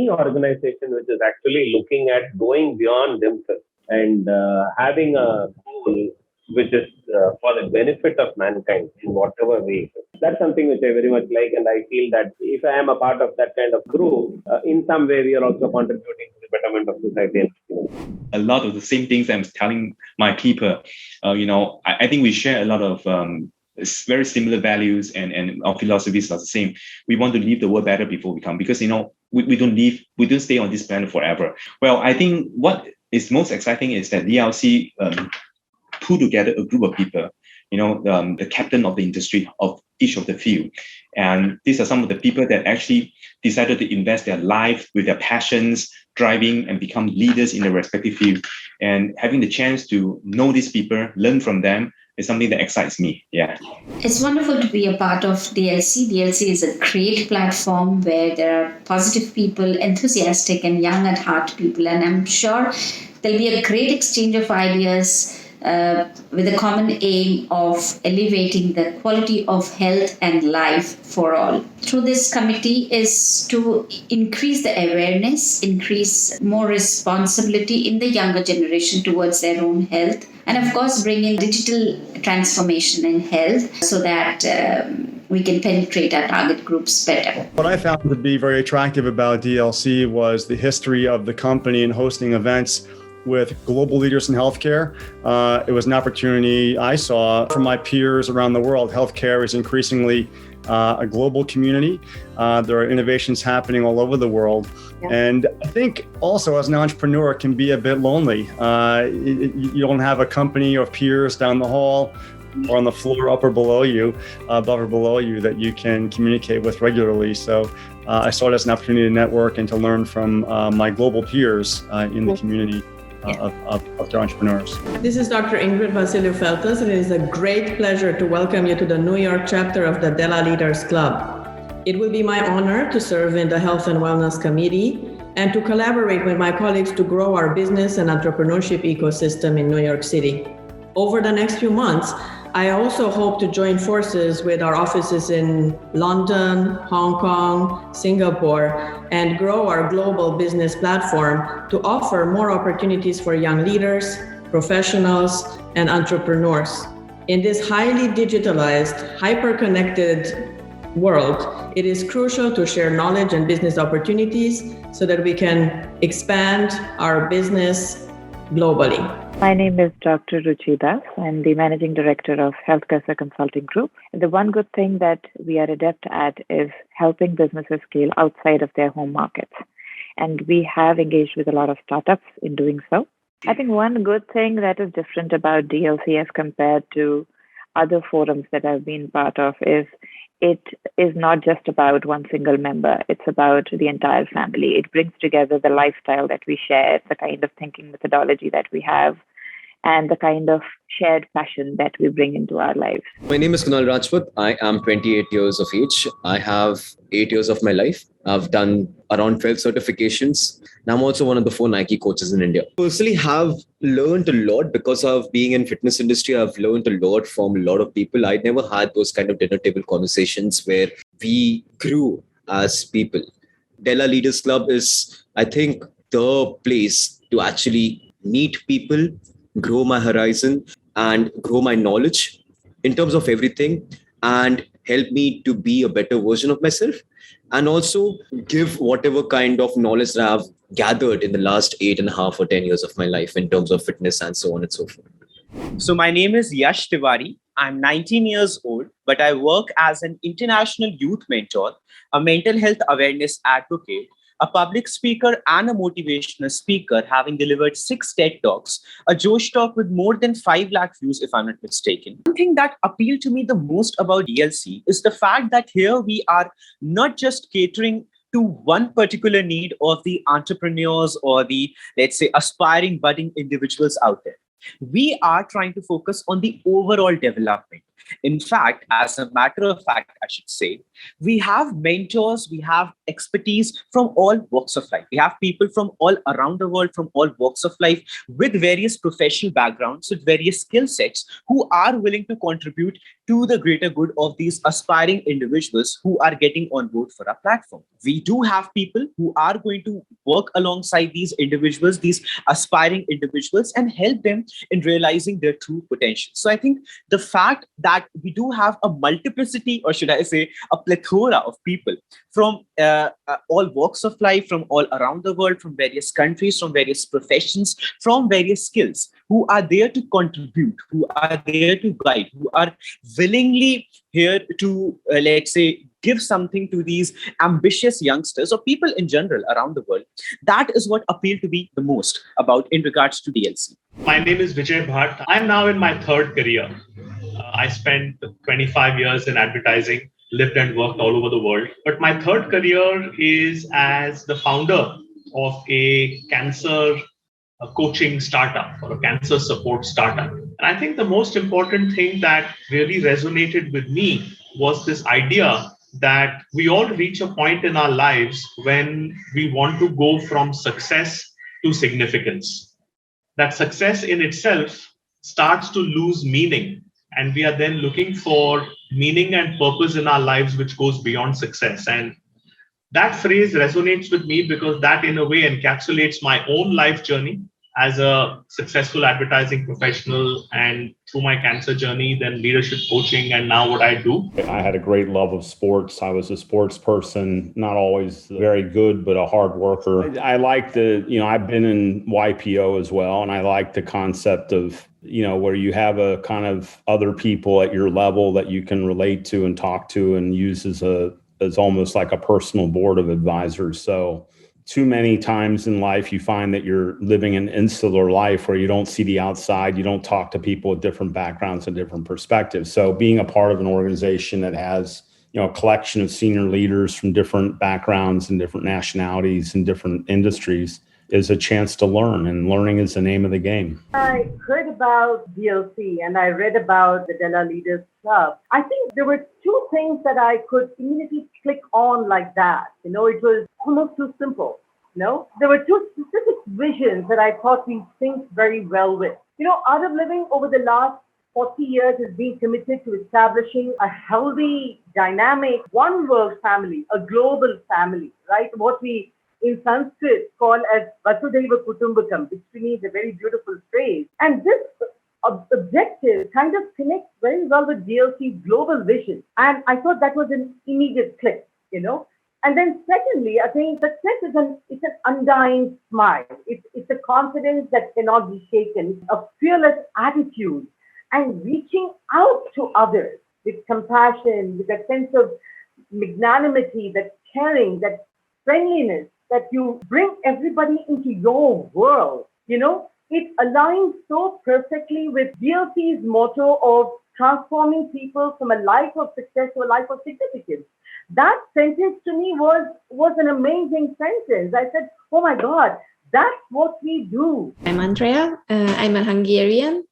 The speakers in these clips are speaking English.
any organization which is actually looking at going beyond themselves and having a goal which is for the benefit of mankind in whatever way. That's something which I very much like, and I feel that if I am a part of that kind of group, in some way we are also contributing to the betterment of society. A lot of the same things I'm telling my people, I think we share a lot of very similar values, and our philosophies are the same. We want to leave the world better before we come, because we don't stay on this planet forever. Well, I think what is most exciting is that DLC pull together a group of people, the captain of the industry of each of the field. And these are some of the people that actually decided to invest their life with their passions, driving and become leaders in their respective field. And having the chance to know these people, learn from them, is something that excites me. Yeah. It's wonderful to be a part of DLC. DLC is a great platform where there are positive people, enthusiastic and young at heart people. And I'm sure there'll be a great exchange of ideas with a common aim of elevating the quality of health and life for all. Through this committee is to increase the awareness, increase more responsibility in the younger generation towards their own health, and of course bring in digital transformation in health so that we can penetrate our target groups better. What I found to be very attractive about DLC was the history of the company and hosting events with global leaders in healthcare. It was an opportunity I saw from my peers around the world. Healthcare is increasingly a global community. There are innovations happening all over the world. Yeah. And I think also as an entrepreneur, it can be a bit lonely. You don't have a company of peers down the hall or on the floor above or below you that you can communicate with regularly. So I saw it as an opportunity to network and to learn from my global peers in the community. Of the entrepreneurs. This is Dr. Ingrid Vasiliou-Feltes, and it is a great pleasure to welcome you to the New York chapter of the Della Leaders Club. It will be my honor to serve in the Health and Wellness Committee and to collaborate with my colleagues to grow our business and entrepreneurship ecosystem in New York City. Over the next few months, I also hope to join forces with our offices in London, Hong Kong, Singapore, and grow our global business platform to offer more opportunities for young leaders, professionals, and entrepreneurs. In this highly digitalized, hyper-connected world, it is crucial to share knowledge and business opportunities so that we can expand our business globally. My name is Dr. Ruchi Das. I'm the Managing Director of Healthcare Consulting Group. The one good thing that we are adept at is helping businesses scale outside of their home markets. And we have engaged with a lot of startups in doing so. I think one good thing that is different about DLC as compared to other forums that I've been part of is it is not just about one single member. It's about the entire family. It brings together the lifestyle that we share, the kind of thinking methodology that we have, and the kind of shared passion that we bring into our lives. My name is Kunal Rajput. I am 28 years of age. I have 8 years of my life. I've done around 12 certifications. And I'm also one of the 4 Nike coaches in India. Personally, have learned a lot because of being in fitness industry. I've learned a lot from a lot of people. I'd never had those kind of dinner table conversations where we grew as people. Della Leaders Club is, I think, the place to actually meet people, grow my horizon and grow my knowledge in terms of everything and help me to be a better version of myself, and also give whatever kind of knowledge that I've gathered in the last 8.5 or 10 years of my life in terms of fitness and so on and so forth. So my name is Yash Tiwari. I'm 19 years old, but I work as an international youth mentor, a mental health awareness advocate, a public speaker and a motivational speaker, having delivered 6 TED Talks, a Josh Talk with more than 5 lakh views, if I'm not mistaken. One thing that appealed to me the most about DLC is the fact that here we are not just catering to one particular need of the entrepreneurs or the, let's say, aspiring budding individuals out there. We are trying to focus on the overall development In fact, as a matter of fact, I should say, we have mentors, we have expertise from all walks of life. We have people from all around the world, from all walks of life, with various professional backgrounds, with various skill sets, who are willing to contribute to the greater good of these aspiring individuals who are getting on board for our platform. We do have people who are going to work alongside these individuals, these aspiring individuals, and help them in realizing their true potential. So I think the fact that we do have a multiplicity, or should I say a plethora of people from all walks of life, from all around the world, from various countries, from various professions, from various skills, who are there to contribute, who are there to guide, who are willingly here to, let's say, give something to these ambitious youngsters or people in general around the world. That is what appealed to me the most about in regards to DLC. My name is Vijay Bhat. I'm now in my third career. I spent 25 years in advertising, lived and worked all over the world. But my third career is as the founder of a cancer coaching startup or a cancer support startup. And I think the most important thing that really resonated with me was this idea that we all reach a point in our lives when we want to go from success to significance. That success in itself starts to lose meaning. And we are then looking for meaning and purpose in our lives, which goes beyond success. And that phrase resonates with me because that in a way encapsulates my own life journey as a successful advertising professional, and through my cancer journey, then leadership coaching, and now what I do. I had a great love of sports. I was a sports person, not always very good, but a hard worker. I like I've been in YPO as well, and I like the concept of, where you have a kind of other people at your level that you can relate to and talk to and use as almost like a personal board of advisors. So too many times in life, you find that you're living an insular life where you don't see the outside, you don't talk to people with different backgrounds and different perspectives. So being a part of an organization that has, a collection of senior leaders from different backgrounds and different nationalities and different industries is a chance to learn, and learning is the name of the game. I heard about DLC and I read about the Della Leaders Club. I think there were two things that I could immediately click on like that. It was almost too simple. There were two specific visions that I thought we synced very well with. Art of Living over the last 40 years has been committed to establishing a healthy, dynamic, one world family, a global family, right? What we in Sanskrit call as Vasudhaiva Kutumbakam, which to me is a very beautiful phrase. And this objective kind of connects very well with DLC's global vision. And I thought that was an immediate click, And then secondly, I think success is an undying smile. It's a confidence that cannot be shaken, a fearless attitude, and reaching out to others with compassion, with a sense of magnanimity, that caring, that friendliness, that you bring everybody into your world. It aligns so perfectly with DLC's motto of transforming people from a life of success to a life of significance. That sentence to me was an amazing sentence. I said, oh my God, that's what we do. I'm Andrea. I'm a Hungarian,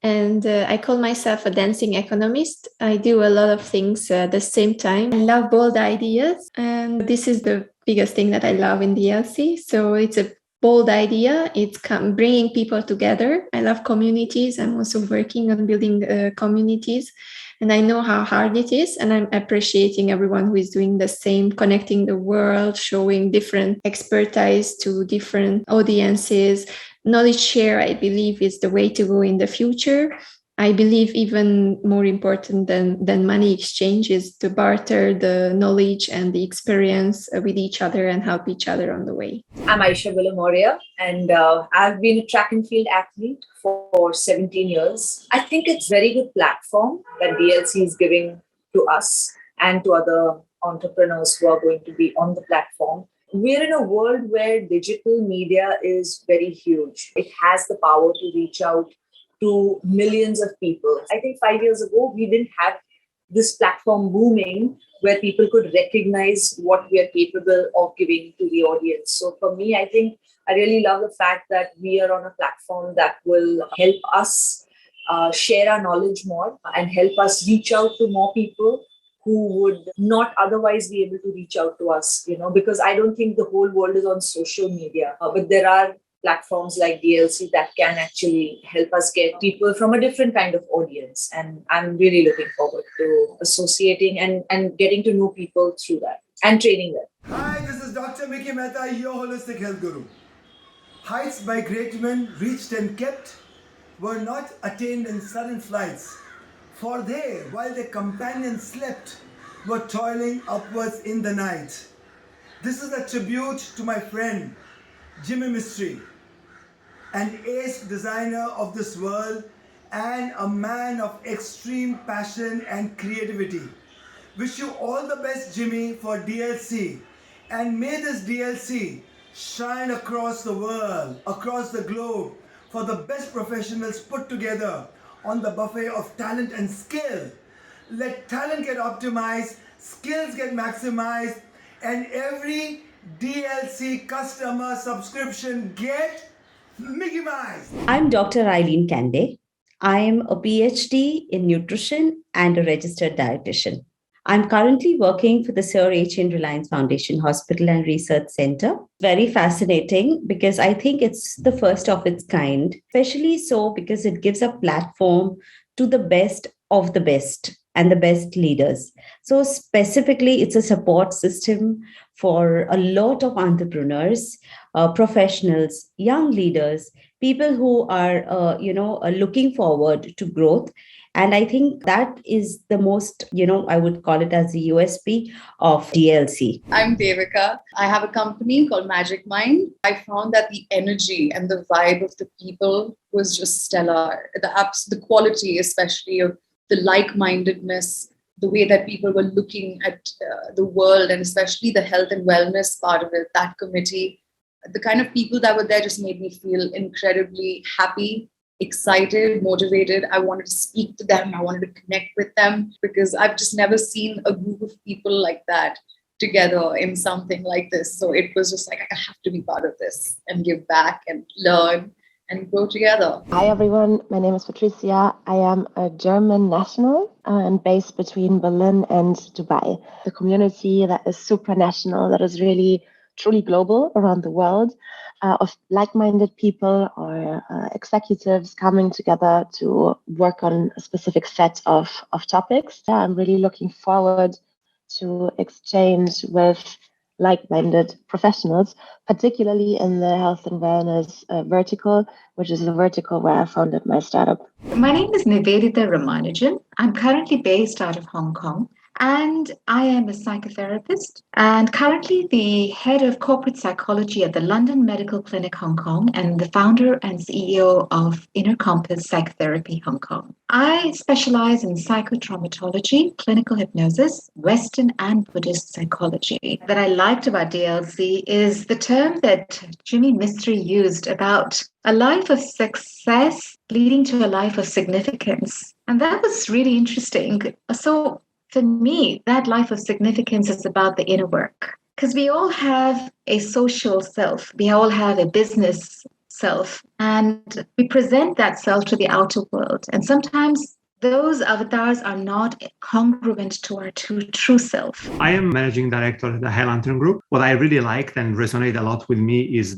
and I call myself a dancing economist. I do a lot of things at the same time. I love bold ideas, and this is the biggest thing that I love in DLC. So it's a bold idea. It's bringing people together. I love communities. I'm also working on building communities, and I know how hard it is. And I'm appreciating everyone who is doing the same, connecting the world, showing different expertise to different audiences. Knowledge share, I believe, is the way to go in the future. I believe even more important than money exchange is to barter the knowledge and the experience with each other and help each other on the way. I'm Aisha Villamoria, and I've been a track and field athlete for 17 years. I think it's a very good platform that DLC is giving to us and to other entrepreneurs who are going to be on the platform. We're in a world where digital media is very huge. It has the power to reach out to millions of people. I think 5 years ago, we didn't have this platform booming where people could recognize what we are capable of giving to the audience. So for me, I think I really love the fact that we are on a platform that will help us share our knowledge more and help us reach out to more people who would not otherwise be able to reach out to us, because I don't think the whole world is on social media, but there are platforms like DLC that can actually help us get people from a different kind of audience. And I'm really looking forward to associating and getting to know people through that and training them. Hi, this is Dr. Mickey Mehta, your holistic health guru. Heights by great men reached and kept were not attained in sudden flights, for they, while their companions slept, were toiling upwards in the night. This is a tribute to my friend, Jimmy Mystery, an ace designer of this world and a man of extreme passion and creativity. Wish you all the best, Jimmy, for DLC, and may this DLC shine across the world, across the globe, for the best professionals put together on the buffet of talent and skill. Let talent get optimized, skills get maximized, and every DLC customer subscription get Mickey-mized. I'm Dr. Eileen Kande. I am a PhD in nutrition and a registered dietitian. I'm currently working for the Sir H.N. Reliance Foundation Hospital and Research Center. Very fascinating because I think it's the first of its kind, especially so because it gives a platform to the best of the best and the best leaders. So specifically, it's a support system for a lot of entrepreneurs, professionals, young leaders, people who are, looking forward to growth. And I think that is the most, I would call it as the USP of DLC. I'm Devika. I have a company called Magic Mind. I found that the energy and the vibe of the people was just stellar. The quality, especially of the like-mindedness, the way that people were looking at the world, and especially the health and wellness part of it, that committee, the kind of people that were there just made me feel incredibly happy, excited, motivated. I wanted to speak to them. I wanted to connect with them because I've just never seen a group of people like that together in something like this. So it was just like, I have to be part of this and give back and learn and grow together. Hi, everyone. My name is Patricia. I am a German national and based between Berlin and Dubai. The community that is supranational, that is really truly global around the world, of like-minded people or executives coming together to work on a specific set of topics. I'm really looking forward to exchange with like-minded professionals, particularly in the health and wellness vertical, which is the vertical where I founded my startup. My name is Nivedita Ramanujan. I'm currently based out of Hong Kong. And I am a psychotherapist and currently the head of corporate psychology at the London Medical Clinic Hong Kong and the founder and CEO of Inner Compass Psychotherapy Hong Kong. I specialize in psychotraumatology, clinical hypnosis, Western and Buddhist psychology. What I liked about DLC is the term that Jimmy Mystery used about a life of success leading to a life of significance. And that was really interesting. So for me, that life of significance is about the inner work, because we all have a social self. We all have a business self, and we present that self to the outer world. And sometimes those avatars are not congruent to our true self. I am managing director at the Highlantern Group. What I really liked and resonated a lot with me is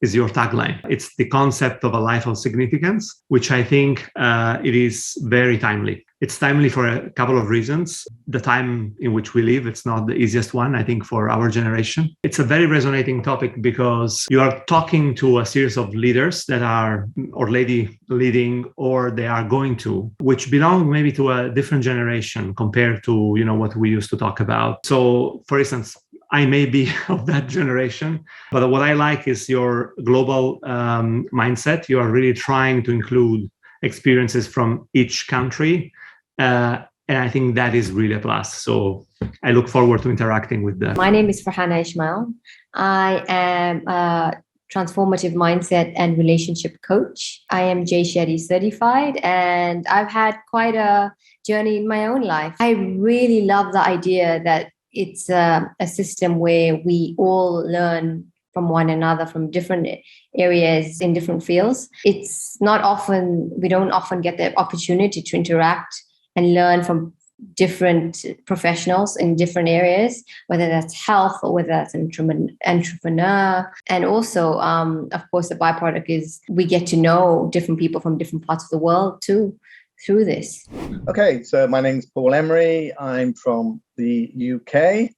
is your tagline. It's the concept of a life of significance, which I think it is very timely. It's timely for a couple of reasons. The time in which we live, it's not the easiest one, I think, for our generation. It's a very resonating topic because you are talking to a series of leaders that are already leading or they are going to, which belong maybe to a different generation compared to, what we used to talk about. So, for instance, I may be of that generation, but what I like is your global mindset. You are really trying to include experiences from each country. And I think that is really a plus. So I look forward to interacting with them. My name is Farhana Ismail. I am a transformative mindset and relationship coach. I am Jay Shetty certified, and I've had quite a journey in my own life. I really love the idea that it's a system where we all learn from one another, from different areas in different fields. We don't often get the opportunity to interact and learn from different professionals in different areas, whether that's health or whether that's entrepreneur. And also, of course, the byproduct is we get to know different people from different parts of the world too through this. Okay, so my name's Paul Emery. I'm from the UK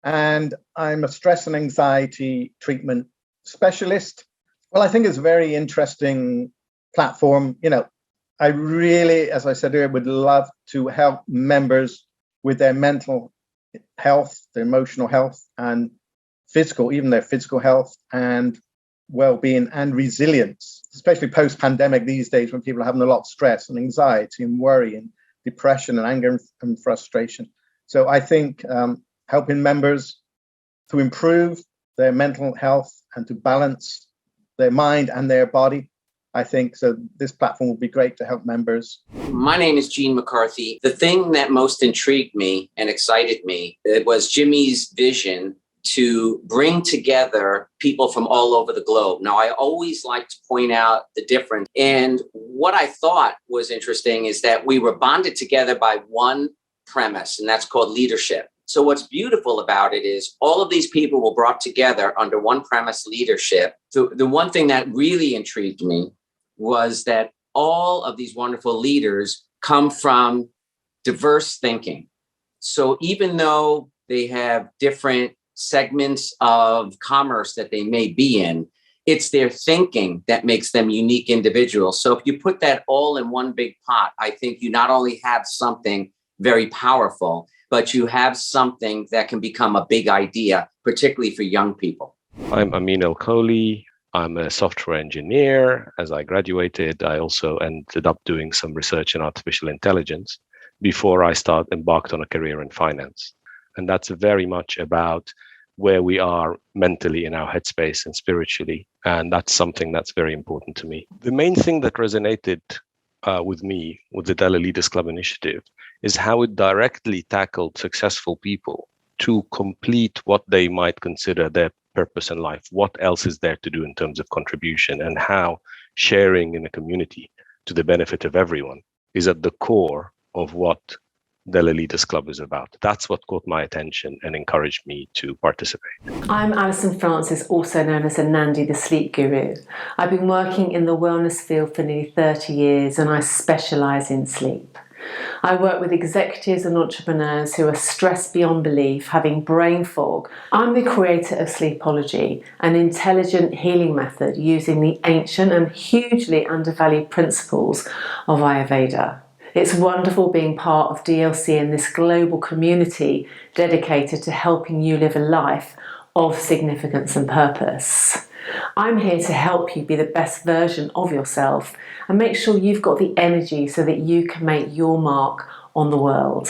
and I'm a stress and anxiety treatment specialist. Well, I think it's a very interesting platform. I really, as I said earlier, would love to help members with their mental health, their emotional health, and even their physical health and well-being and resilience, especially post-pandemic these days when people are having a lot of stress and anxiety and worry and depression and anger and frustration. So I think helping members to improve their mental health and to balance their mind and their body, I think so this platform will be great to help members. My name is Gene McCarthy. The thing that most intrigued me and excited me, it was Jimmy's vision to bring together people from all over the globe. Now, I always like to point out the difference. And what I thought was interesting is that we were bonded together by one premise, and that's called leadership. So what's beautiful about it is all of these people were brought together under one premise, leadership. So the one thing that really intrigued me was that all of these wonderful leaders come from diverse thinking. So even though they have different segments of commerce that they may be in, it's their thinking that makes them unique individuals. So if you put that all in one big pot, I think you not only have something very powerful, but you have something that can become a big idea, particularly for young people. I'm Amin El-Kholi. I'm a software engineer. As I graduated, I also ended up doing some research in artificial intelligence before I embarked on a career in finance. And that's very much about where we are mentally in our headspace and spiritually. And that's something that's very important to me. The main thing that resonated with me with the Della Leaders Club initiative is how it directly tackled successful people to complete what they might consider their purpose in life. What else is there to do in terms of contribution, and how sharing in a community to the benefit of everyone is at the core of what Della Leaders Club is about. That's what caught my attention and encouraged me to participate. I'm Alison Francis, also known as Anandi, the sleep guru. I've been working in the wellness field for nearly 30 years and I specialise in sleep. I work with executives and entrepreneurs who are stressed beyond belief, having brain fog. I'm the creator of Sleepology, an intelligent healing method using the ancient and hugely undervalued principles of Ayurveda. It's wonderful being part of DLC and this global community dedicated to helping you live a life of significance and purpose. I'm here to help you be the best version of yourself and make sure you've got the energy so that you can make your mark on the world.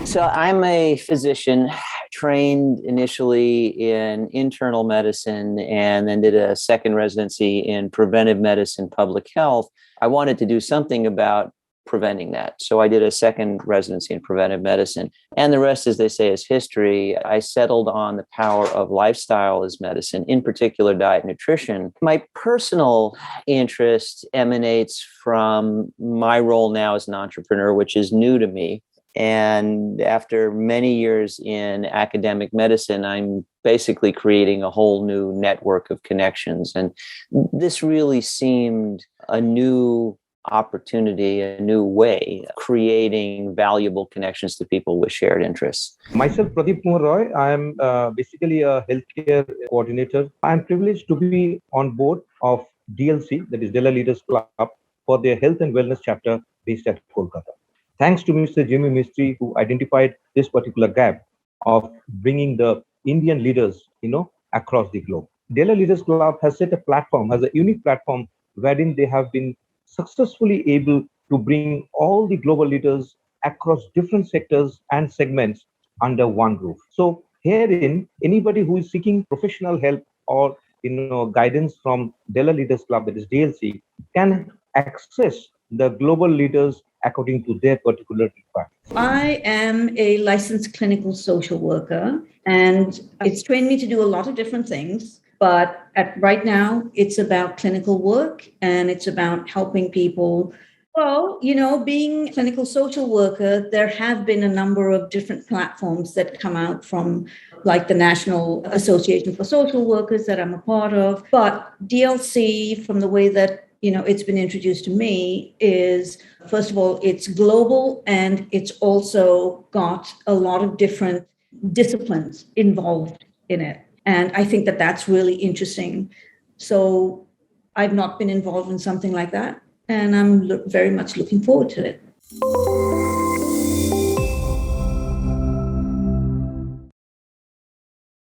So I'm a physician trained initially in internal medicine and then did a second residency in preventive medicine, public health. I wanted to do something about preventing that. So I did a second residency in preventive medicine. And the rest, as they say, is history. I settled on the power of lifestyle as medicine, in particular diet and nutrition. My personal interest emanates from my role now as an entrepreneur, which is new to me. And after many years in academic medicine, I'm basically creating a whole new network of connections. And this really seemed a new opportunity, a new way of creating valuable connections to people with shared interests. Myself, Pradeep Kumar Roy. I am basically a healthcare coordinator. I am privileged to be on board of DLC, that is Della Leaders Club, for their health and wellness chapter based at Kolkata. Thanks to Mr. Jimmy Mistry, who identified this particular gap of bringing the Indian leaders, across the globe. Della Leaders Club has set a platform, has a unique platform wherein they have been successfully able to bring all the global leaders across different sectors and segments under one roof. So herein, anybody who is seeking professional help or guidance from Della Leaders Club, that is DLC, can access the global leaders according to their particular requirements. I am a licensed clinical social worker, and it's trained me to do a lot of different things. But right now, it's about clinical work and it's about helping people. Well, being a clinical social worker, there have been a number of different platforms that come out from like the National Association for Social Workers that I'm a part of. But DLC, from the way that it's been introduced to me, is, first of all, it's global and it's also got a lot of different disciplines involved in it. And I think that that's really interesting. So I've not been involved in something like that, and I'm very much looking forward to it.